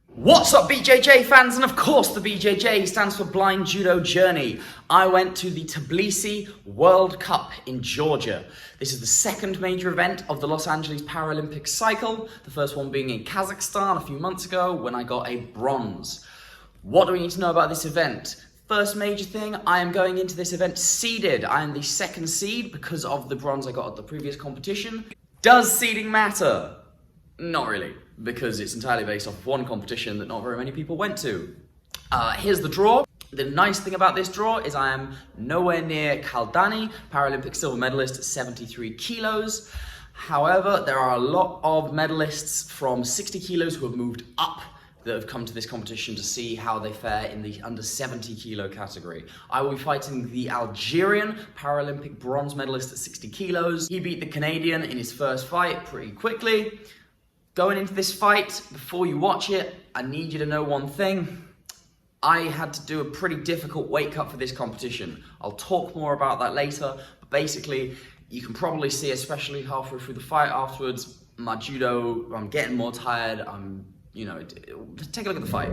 What's up, BJJ fans? And of course, the BJJ stands for Blind Judo Journey. I went to the Tbilisi World Cup in Georgia. This is the second major event of the Los Angeles Paralympic cycle, the first one being in Kazakhstan a few months ago when I got a bronze. What do we need to know about this event? First major thing, I am going into this event seeded. I am the second seed because of the bronze I got at the previous competition. Does seeding matter? Not really, because it's entirely based off of one competition that not very many people went to. Here's the draw. The nice thing about this draw is I am nowhere near Kaldani, Paralympic silver medalist at 73 kilos. However, there are a lot of medalists from 60 kilos who have moved up that have come to this competition to see how they fare in the under 70 kilo category. I will be fighting the Algerian Paralympic bronze medalist at 60 kilos. He beat the Canadian in his first fight pretty quickly. Going into this fight, before you watch it, I need you to know one thing. I had to do a pretty difficult weight cut for this competition. I'll talk more about that later, but basically, you can probably see, especially halfway through the fight afterwards, my judo, I'm getting more tired, take a look at the fight.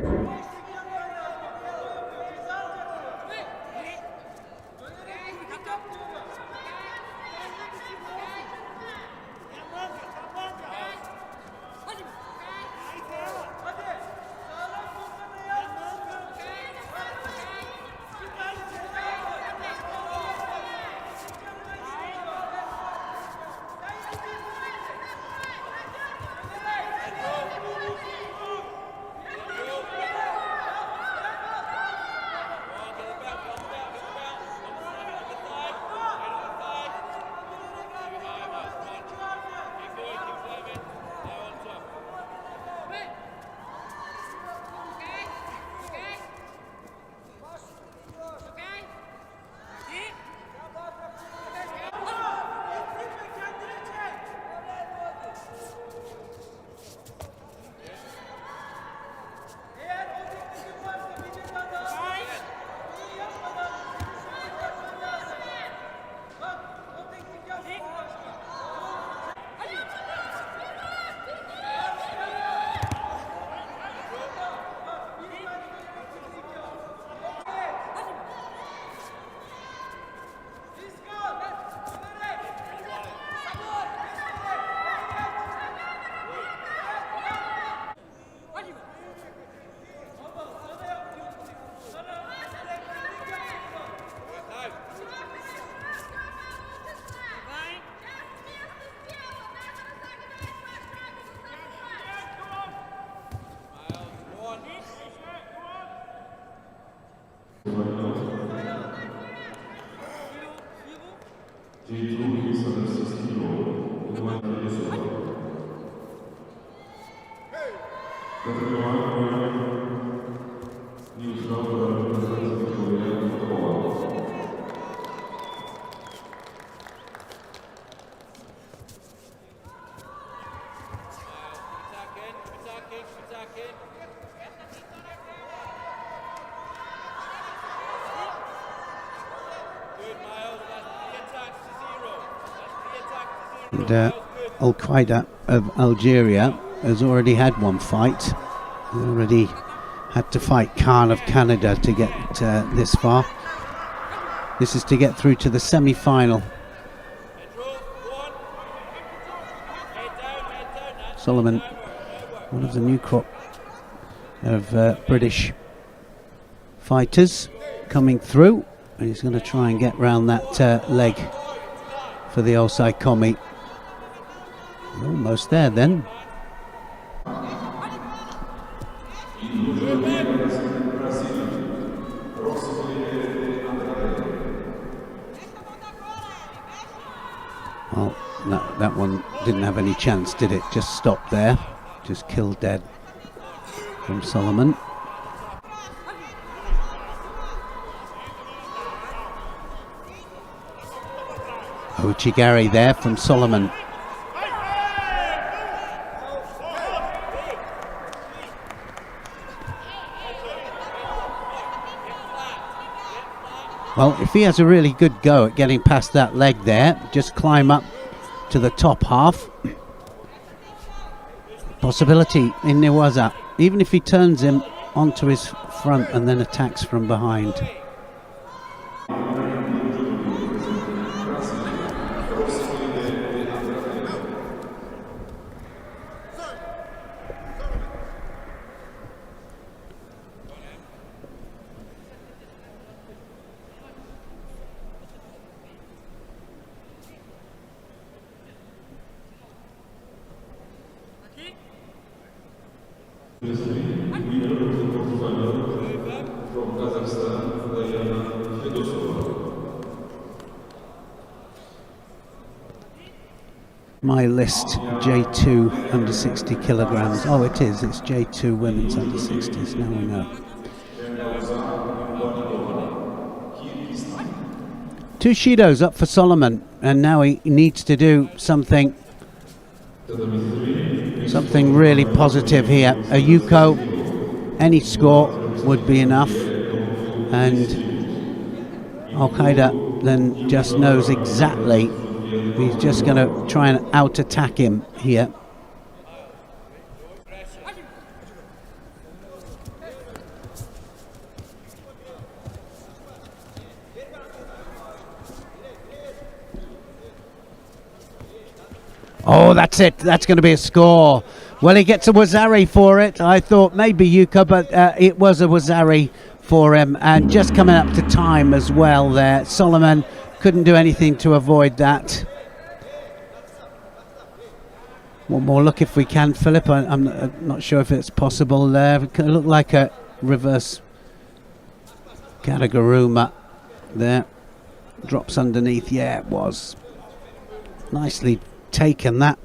And Al-Qaeda of Algeria has already had one fight. He already had to fight Khan of Canada to get this far. This is to get through to the semi-final. Solomon, one of the new crop of British fighters coming through. And he's going to try and get round that leg for the Osai Komi. Almost there then. Well, that one didn't have any chance, did it? Just stopped there. Just killed dead from Solomon. Ochigari there from Solomon. Well, if he has a really good go at getting past that leg there, just climb up to the top half. Possibility in Newaza even if he turns him onto his front and then attacks from behind. My list, J2 under 60 kilograms. Oh, it is. It's J2 women's under 60s. Now we know. 2 Shidos up for Solomon, and now he needs to do something really positive here. A Yuko, any score would be enough, and Al-Qaeda then just knows exactly. He's just going to try and out-attack him here. Oh, that's it. That's going to be a score. Well, he gets a Wazari for it. I thought maybe Yuka, but it was a Wazari for him. And just coming up to time as well there. Solomon couldn't do anything to avoid that. One more look if we can, Philip. I'm not sure if it's possible there. It looked like a reverse Katagaruma there. Drops underneath. Yeah, it was. Nicely taken that.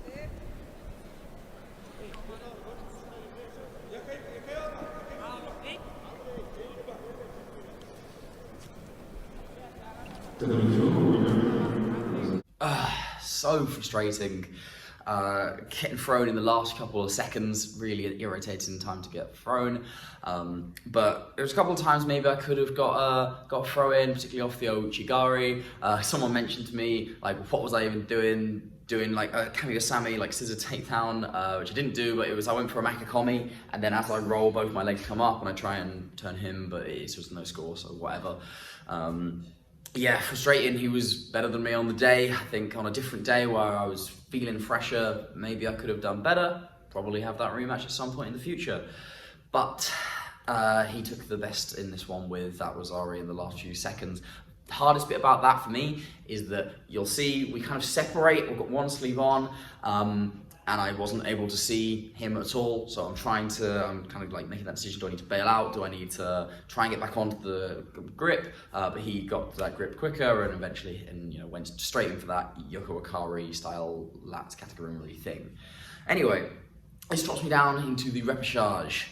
So frustrating. Getting thrown in the last couple of seconds, really irritating time to get thrown. But there was a couple of times maybe I could have got a throw in, particularly off the Ouchigari. Someone mentioned to me, like, what was I even doing like a Kamigasami, like scissor takedown, which I didn't do, but I went for a Makakomi, and then as I roll, both my legs come up and I try and turn him, but it's just no score, so whatever. Yeah, frustrating. He was better than me on the day. I think on a different day where I was feeling fresher, maybe I could have done better. Probably have that rematch at some point in the future. But he took the best in this one with that Rosari in the last few seconds. The hardest bit about that for me is that you'll see we kind of separate. We've got one sleeve on, and I wasn't able to see him at all. So I'm kind of like making that decision. Do I need to bail out? Do I need to try and get back onto the grip? But he got that grip quicker and eventually, went straight in for that Yoko Akari style lat category thing. Anyway, this drops me down into the repechage.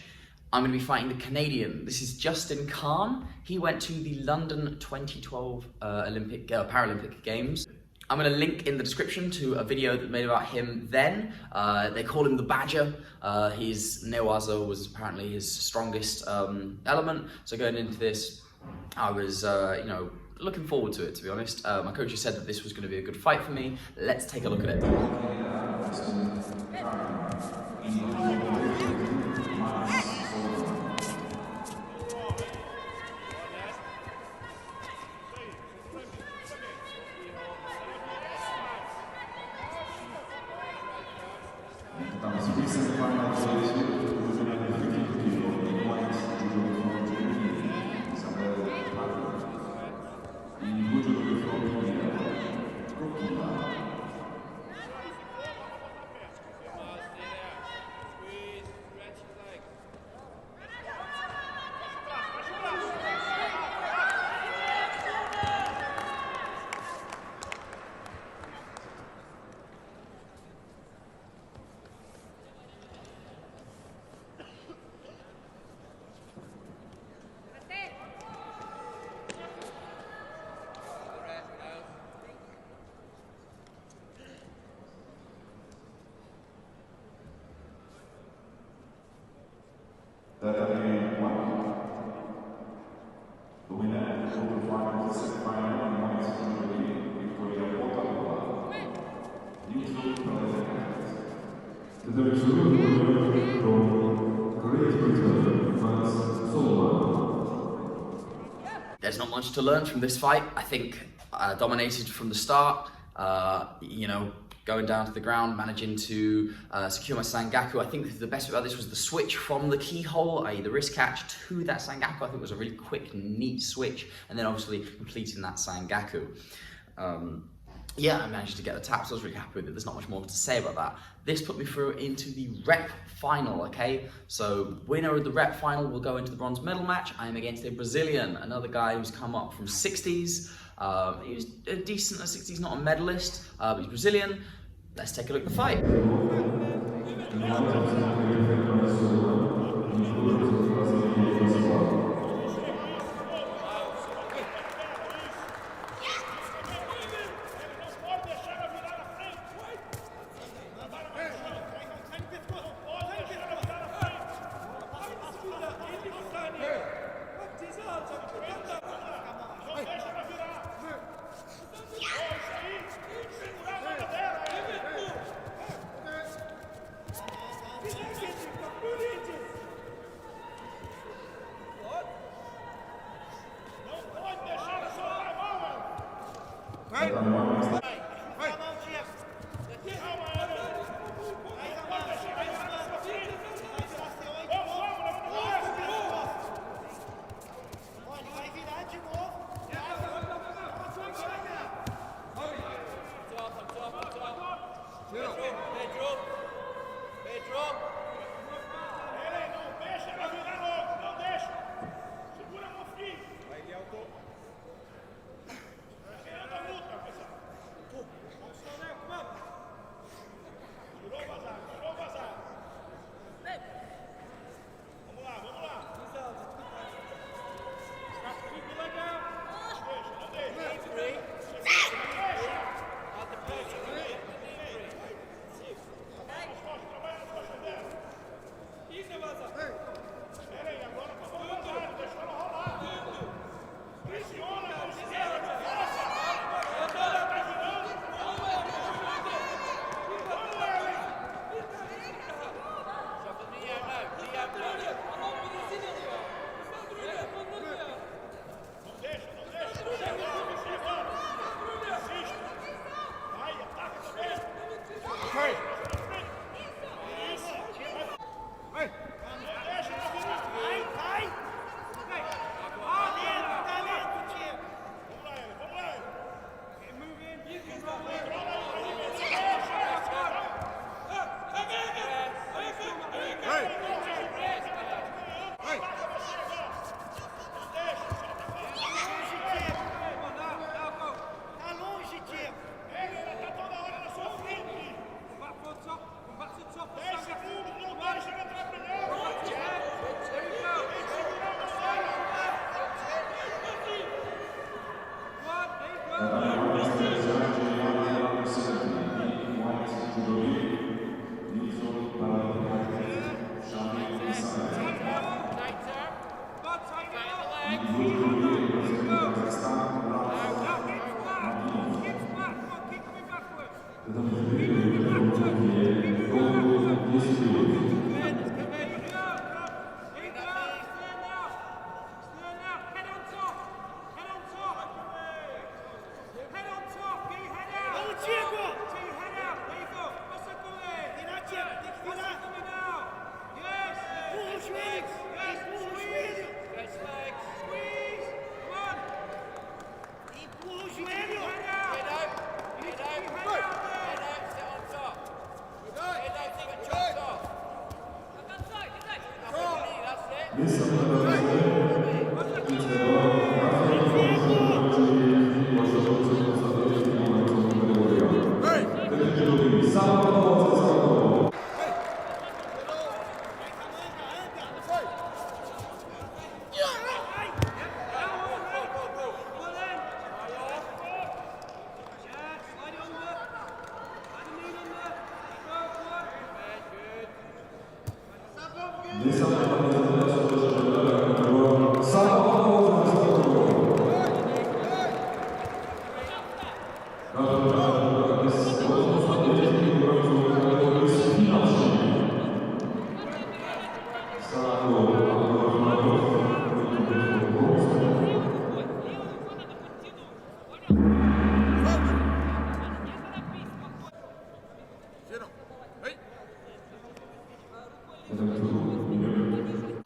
I'm going to be fighting the Canadian. This is Justin Khan. He went to the London 2012 Paralympic Games. I'm going to link in the description to a video that made about him then. They call him the Badger. His Newaza was apparently his strongest element. So going into this, I was, looking forward to it, to be honest. My coach said that this was going to be a good fight for me. Let's take a look at it. There's not much to learn from this fight. I think dominated from the start, you know, going down to the ground, managing to secure my Sangaku. I think the best about this was the switch from the keyhole, i.e. the wrist catch, to that Sangaku. I think was a really quick, neat switch, and then obviously completing that Sangaku. Yeah, I managed to get the tap, so I was really happy with it. There's not much more to say about that. This put me through into the rep final, okay? So, winner of the rep final will go into the bronze medal match. I am against a Brazilian, another guy who's come up from 60s. He was a decent at 60s, not a medalist, but he's Brazilian. Let's take a look at the fight.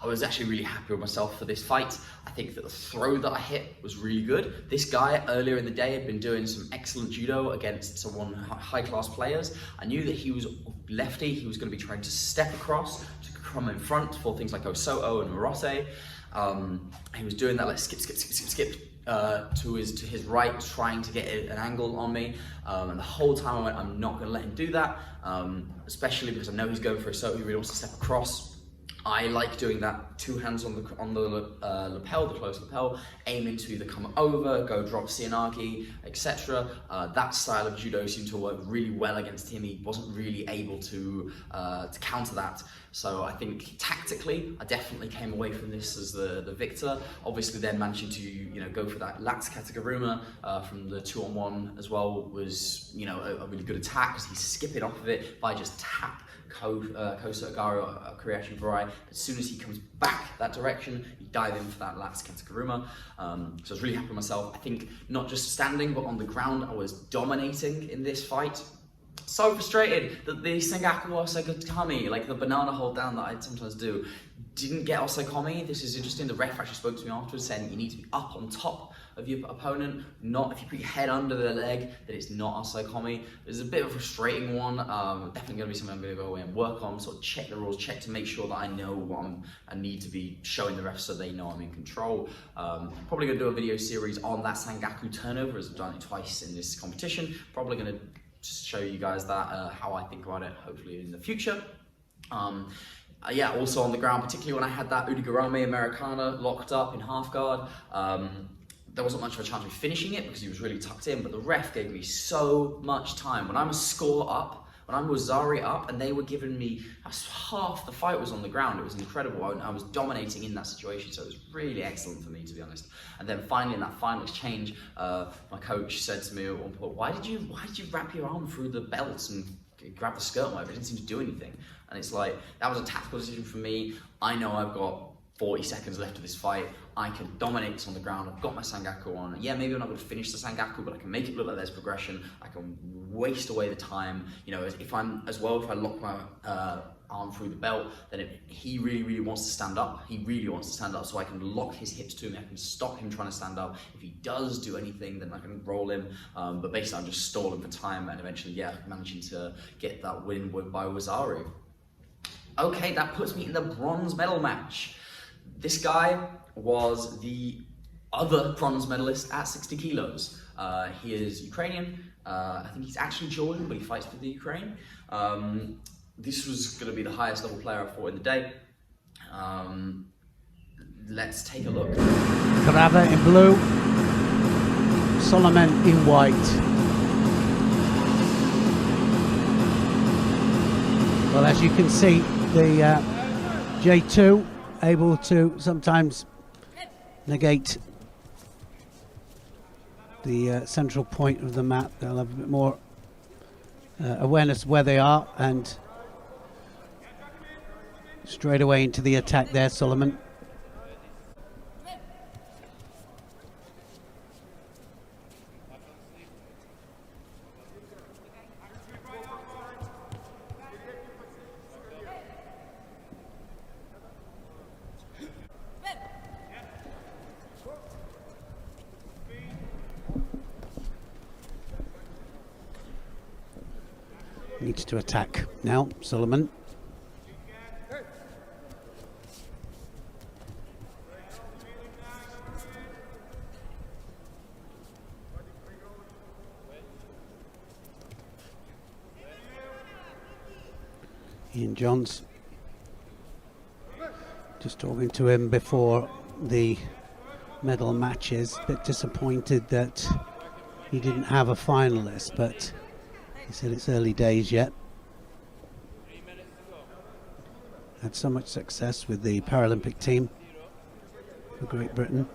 I was actually really happy with myself for this fight. I think that the throw that I hit was really good. This guy earlier in the day had been doing some excellent judo against some high-class players. I knew that he was lefty. He was going to be trying to step across to come in front for things like Osoto and Morote. He was doing that like skip to his right, trying to get an angle on me, and the whole time I went, I'm not going to let him do that, especially because I know he's going for a Osoto. He really wants to step across. I like doing that, 2 hands on the lapel, the closed lapel, aiming to either come over, go drop Sianagi, etc. That style of judo seemed to work really well against him. He wasn't really able to counter that. So I think tactically, I definitely came away from this as the victor. Obviously, then managing to go for that lats katakaguruma from the 2-on-1 as well was a really good attack, because he's skipping off of it by just tap Kosa Agaru Kuriashi Barai. As soon as he comes back that direction, you dive in for that lats katakaguruma. So I was really happy with myself. I think not just standing, but on the ground, I was dominating in this fight. So frustrated that the Sengaku Osaikomi, like the banana hold down that I sometimes do, didn't get Osaikomi. This is interesting. The ref actually spoke to me afterwards saying you need to be up on top of your opponent, not if you put your head under the leg, that it's not Osaikomi. It's a bit of a frustrating one. Definitely going to be something I'm going to go away and work on, sort of check the rules, check to make sure that I know what I need to be showing the refs so they know I'm in control. Probably going to do a video series on that Sangaku turnover, as I've done it twice in this competition. Probably going to just show you guys that, how I think about it, hopefully in the future. Yeah, also on the ground, particularly when I had that Udigarame Americana locked up in half guard, there wasn't much of a chance of finishing it because he was really tucked in, but the ref gave me so much time. When I was score up, when I was Zari up, and they were giving me, half the fight was on the ground. It was incredible. I was dominating in that situation, so it was really excellent for me, to be honest. And then finally, in that final exchange, my coach said to me at one point, why did you wrap your arm through the belt and grab the skirt and whatever? It didn't seem to do anything. And it's like, that was a tactical decision for me. I know I've got 40 seconds left of this fight. I can dominate this on the ground. I've got my Sangaku on. Yeah, maybe I'm not going to finish the Sangaku, but I can make it look like there's progression. I can waste away the time. If I lock my arm through the belt, then he really wants to stand up. He really wants to stand up, so I can lock his hips to me. I can stop him trying to stand up. If he does do anything, then I can roll him. But basically, I'm just stalling for time, and eventually, managing to get that win by Wazaru. Okay, that puts me in the bronze medal match. This guy was the other bronze medalist at 60 kilos. He is Ukrainian. I think he's actually Georgian, but he fights for the Ukraine. This was going to be the highest level player I fought in the day. Let's take a look. Karava in blue, Solomon in white. Well, as you can see, the J2 able to sometimes negate the central point of the map. They'll have a bit more awareness where they are, and straight away into the attack there, Solomon. Needs to attack now, Solomon. Ian Johns, just talking to him before the medal matches, a bit disappointed that he didn't have a finalist, but he said it's early days yet. Had so much success with the Paralympic team for Great Britain.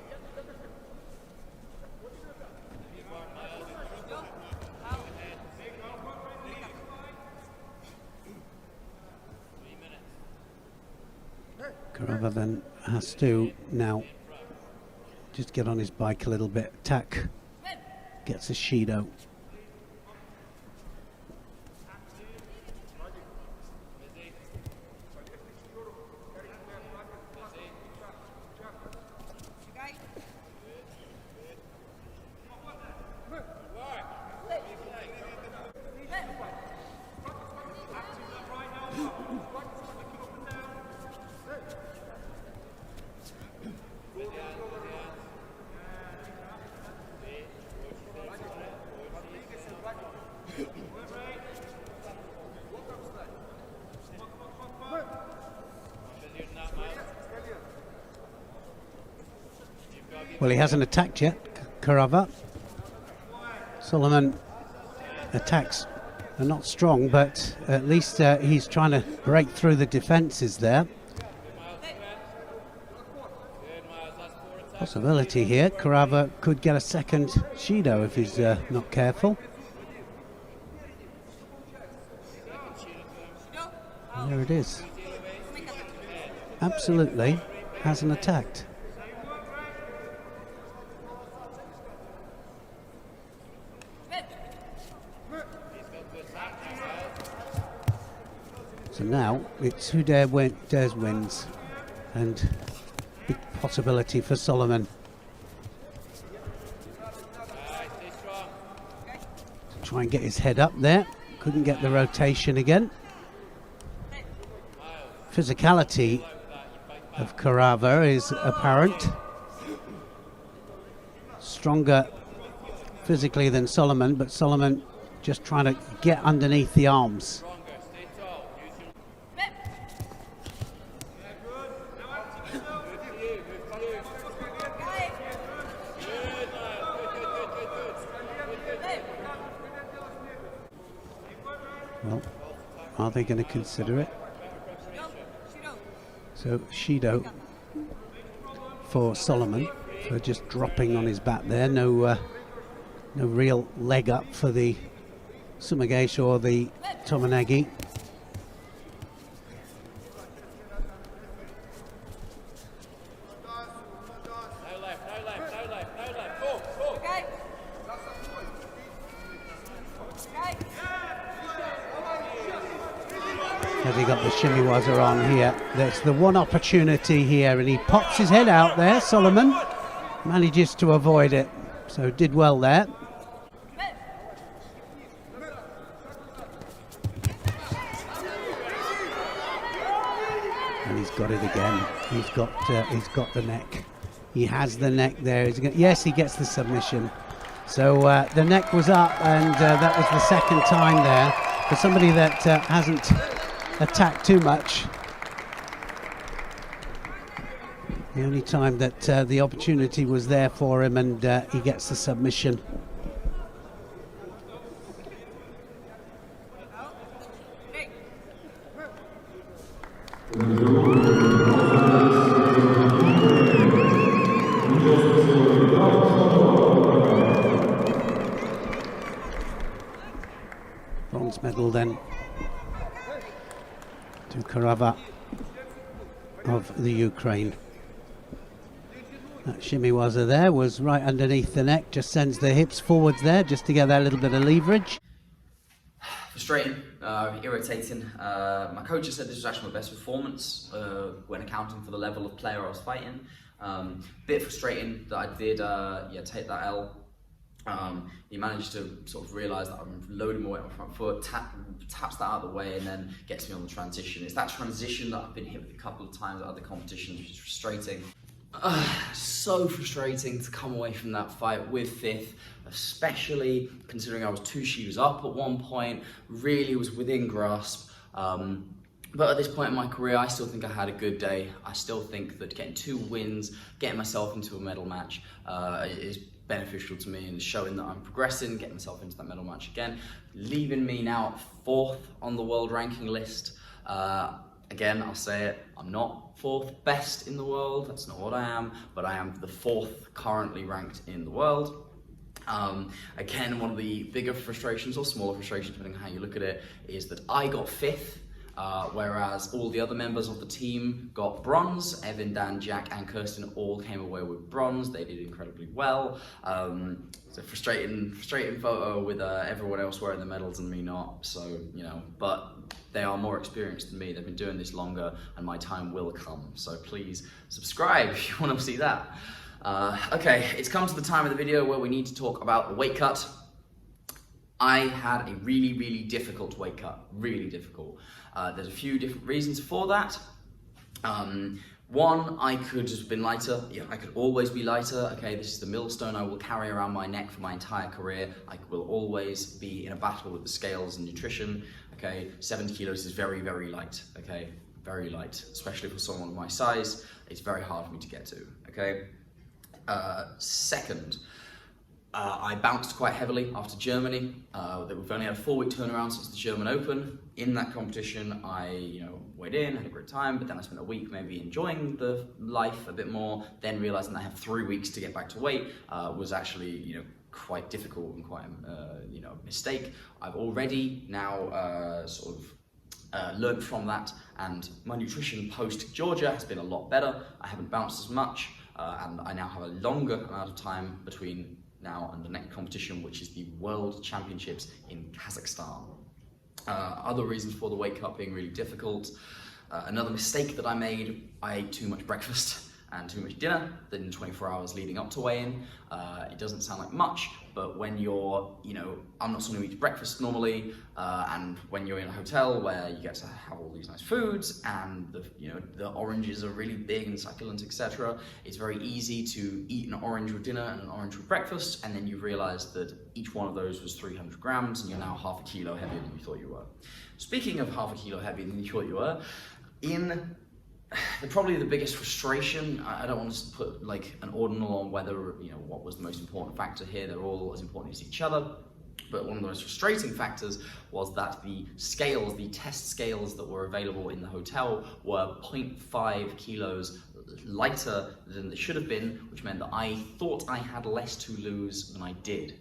Karava then has to now just get on his bike a little bit, attack, gets a Shido. Well, he hasn't attacked yet, Carava. Solomon attacks are not strong, but at least he's trying to break through the defences there. Possibility here, Carava could get a second Judo if he's not careful. And there it is. Absolutely hasn't attacked. So now it's who dares wins, and big possibility for Solomon. Try and get his head up there, couldn't get the rotation again. Physicality of Carava is apparent. Stronger physically than Solomon, but Solomon just trying to get underneath the arms. Well, are they going to consider it? So Judo for Solomon for just dropping on his back there. No real leg up for the Sumagesh or the Tomonagi. Has he got the shimiwaza on here? That's the one opportunity here, and he pops his head out there. Solomon manages to avoid it, so did well there. And he's got it again. He's got the neck. He has the neck there. Yes, he gets the submission. So the neck was up, and that was the second time there for somebody that hasn't attacked too much. The only time that the opportunity was there for him, and he gets the submission. Bronze medal then to Carava of the Ukraine. That shimiwaza there was right underneath the neck, just sends the hips forwards there just to get that little bit of leverage. Frustrating, irritating. My coach has said this was actually my best performance when accounting for the level of player I was fighting. Bit frustrating that I did take that L. He managed to sort of realise that I'm loading my weight on my front foot, taps that out of the way, and then gets me on the transition. It's that transition that I've been hit with a couple of times at other competitions, which is frustrating. So frustrating to come away from that fight with fifth, especially considering I was 2 shooters up at one point, really was within grasp. But at this point in my career, I still think I had a good day. I still think that getting 2 wins, getting myself into a medal match is beneficial to me and showing that I'm progressing, getting myself into that medal match again, leaving me now 4th on the world ranking list. Again, I'll say it, I'm not 4th best in the world, that's not what I am, but I am the 4th currently ranked in the world. Again, one of the bigger frustrations, or smaller frustrations, depending on how you look at it, is that I got 5th, whereas all the other members of the team got bronze. Evan, Dan, Jack and Kirsten all came away with bronze. They did incredibly well. It's a frustrating photo with everyone else wearing the medals and me not, so, you know, but they are more experienced than me. They've been doing this longer and my time will come. So please subscribe if you want to see that. Okay, it's come to the time of the video where we need to talk about the weight cut. I had a really, really difficult weight cut, really difficult. There's a few different reasons for that. One, I could have been lighter. Yeah, I could always be lighter. Okay, this is the millstone I will carry around my neck for my entire career. I will always be in a battle with the scales and nutrition. Okay, 70 kilos is very, very light. Okay, very light, especially for someone of my size. It's very hard for me to get to. Okay. Second, I bounced quite heavily after Germany. We've only had a 4-week turnaround since the German Open. In that competition, I weighed in, had a great time, but then I spent a week maybe enjoying the life a bit more, then realizing I have 3 weeks to get back to weight was actually quite difficult and quite a mistake. I've already now learned from that, and my nutrition post Georgia has been a lot better. I haven't bounced as much, and I now have a longer amount of time between now and the next competition, which is the World Championships in Kazakhstan. Other reasons for the weight cut being really difficult. Another mistake that I made, I ate too much breakfast and too much dinner in the 24 hours leading up to weigh-in. It doesn't sound like much, but when you're, I'm not someone who eats breakfast normally, and when you're in a hotel where you get to have all these nice foods and the oranges are really big and succulent, etc., it's very easy to eat an orange with dinner and an orange with breakfast, and then you realize that each one of those was 300 grams and you're now half a kilo heavier than you thought you were. Speaking of half a kilo heavier than you thought you were, probably the biggest frustration, I don't want to put like an ordinal on whether, what was the most important factor here. They're all as important as each other. But one of the most frustrating factors was that the scales, the test scales that were available in the hotel were 0.5 kilos lighter than they should have been, which meant that I thought I had less to lose than I did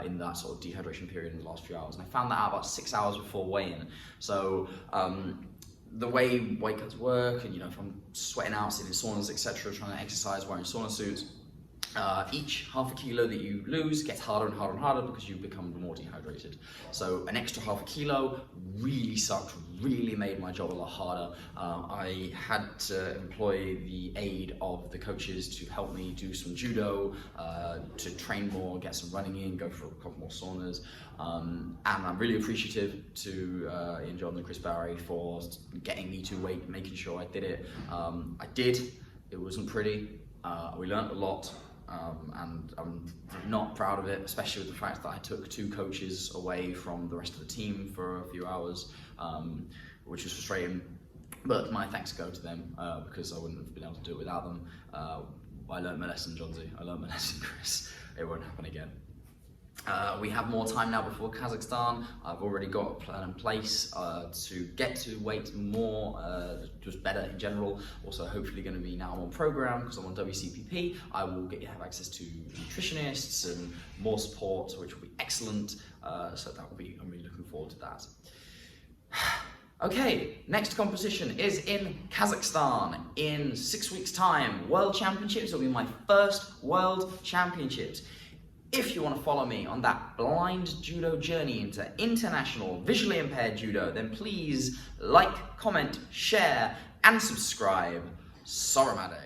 in that sort of dehydration period in the last few hours. And I found that out about 6 hours before weigh-in. So, the way weight cuts work, and if I'm sweating out, sitting in saunas, etc., trying to exercise, wearing sauna suits, each half a kilo that you lose gets harder and harder and harder because you become more dehydrated. So an extra half a kilo really sucked, really made my job a lot harder. I had to employ the aid of the coaches to help me do some judo, to train more, get some running in, go for a couple more saunas. And I'm really appreciative to Ian John and Chris Barry for getting me to weight, making sure I did it. I did. It wasn't pretty. We learned a lot. And I'm not proud of it, especially with the fact that I took 2 coaches away from the rest of the team for a few hours, which was frustrating. But my thanks go to them because I wouldn't have been able to do it without them. I learned my lesson, Johnsy. I learned my lesson, Chris. It won't happen again. We have more time now before Kazakhstan. I've already got a plan in place to get to weight more, just better in general. Also, hopefully going to be now on program because I'm on WCPP. I will have access to nutritionists and more support, which will be excellent. So that will be, I'm really looking forward to that. Okay, next competition is in Kazakhstan in 6 weeks' time. World Championships will be my first World Championships. If you want to follow me on that blind judo journey into international visually impaired judo, then please like, comment, share, and subscribe. Soramade.